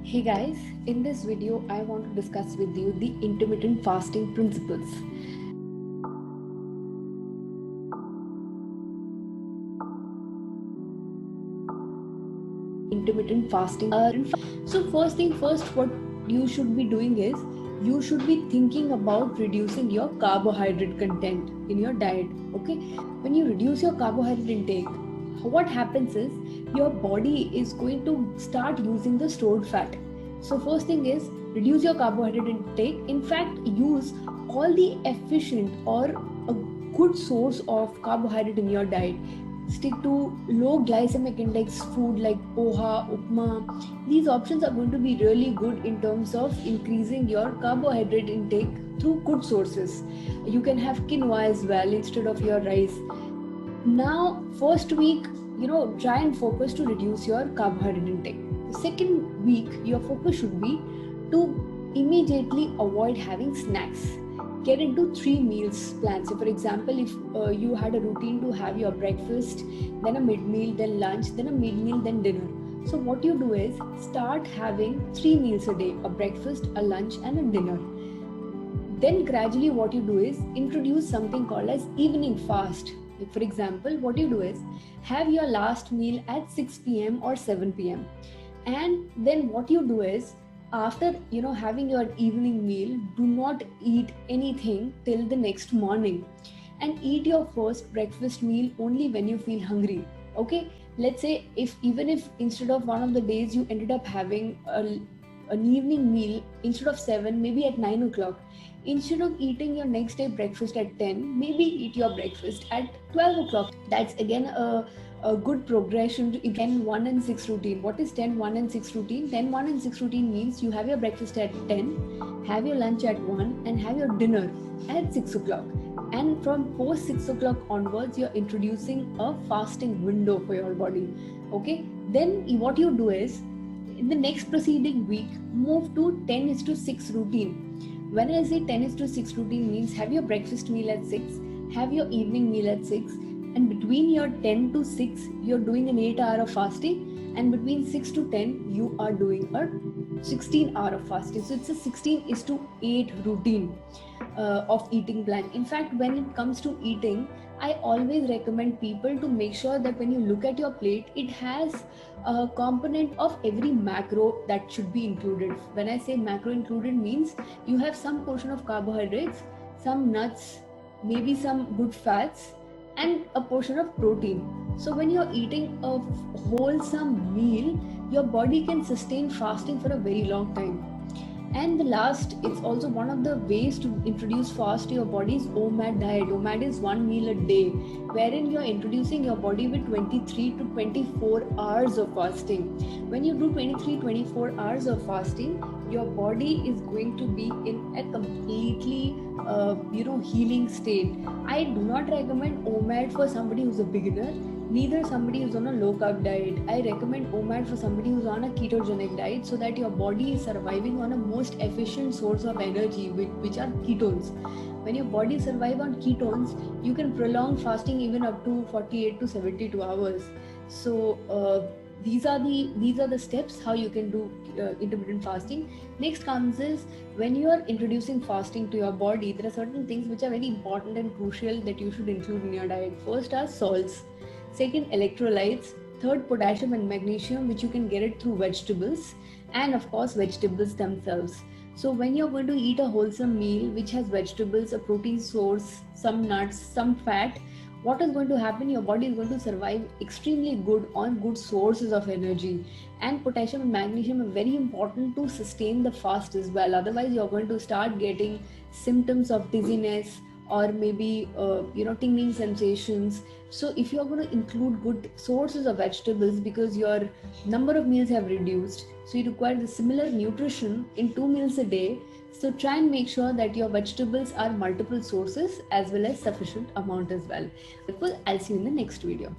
Hey guys, in this video I want to discuss with you the intermittent fasting principles. Intermittent fasting. So first thing first, what you should be doing is you should be thinking about reducing your carbohydrate content in your diet. Okay, when you reduce your carbohydrate intake, what happens is your body is going to start using the stored fat. So first thing is reduce your carbohydrate intake. In fact, use all the efficient or a good source of carbohydrate in your diet. Stick to low glycemic index food like poha, upma. These options are going to be really good in terms of increasing your carbohydrate intake through good sources. You can have quinoa as well instead of your rice. Now, first week, try and focus to reduce your carbohydrate intake. The second week, your focus should be to immediately avoid having snacks. Get into 3 meals plan. So for example, if you had a routine to have your breakfast, then a mid-meal, then lunch, then a mid-meal, then dinner. So what you do is start having 3 meals a day, a breakfast, a lunch, and a dinner. Then gradually what you do is introduce something called as evening fast. Like for example, what you do is have your last meal at 6 p.m. or 7 p.m. And then what you do is after having your evening meal, do not eat anything till the next morning, and eat your first breakfast meal only when you feel hungry. Okay, let's say if instead of one of the days you ended up having an evening meal instead of 7, maybe at 9 o'clock, instead of eating your next day breakfast at 10, maybe eat your breakfast at 12 o'clock. That's again a good progression to 10, 1 and 6 routine. What is 10, 1 and 6 routine? 10, 1 and 6 routine means you have your breakfast at 10, have your lunch at 1 and have your dinner at 6 o'clock. And from post 6 o'clock onwards, you're introducing a fasting window for your body. Okay, then what you do is in the next preceding week, move to 10:6 routine. When I say 10:6 routine means have your breakfast meal at 6, have your evening meal at 6, and between your 10 to 6, you're doing an 8 hour of fasting, and between 6 to 10, you are doing a 16-hour of fasting. So it's a 16:8 routine of eating plan. In fact, when it comes to eating, I always recommend people to make sure that when you look at your plate, it has a component of every macro that should be included. When I say macro included means you have some portion of carbohydrates, some nuts, maybe some good fats, and a portion of protein. So when you're eating a wholesome meal, your body can sustain fasting for a very long time. And the last, it's also one of the ways to introduce fast to your body is OMAD diet. OMAD is 1 meal a day, wherein you're introducing your body with 23 to 24 hours of fasting. When you do 24 hours of fasting, your body is going to be in a completely healing state. I do not recommend OMAD for somebody who's a beginner, neither somebody who's on a low carb diet. I recommend OMAD for somebody who's on a ketogenic diet, so that your body is surviving on a most efficient source of energy, which are ketones. When your body survives on ketones, you can prolong fasting even up to 48 to 72 hours. So these are the steps how you can do intermittent fasting. Next comes is when you are introducing fasting to your body, there are certain things which are very important and crucial that you should include in your diet. First are salts, second electrolytes, third potassium and magnesium, which you can get it through vegetables, and of course vegetables themselves. So when you're going to eat a wholesome meal which has vegetables, a protein source, some nuts, some fat, what is going to happen? Your body is going to survive extremely good on good sources of energy. And potassium and magnesium are very important to sustain the fast as well. Otherwise, you're going to start getting symptoms of dizziness or maybe tingling sensations. So if you're going to include good sources of vegetables, because your number of meals have reduced, so you require the similar nutrition in 2 meals a day. So try and make sure that your vegetables are multiple sources as well as sufficient amount as well. I'll see you in the next video.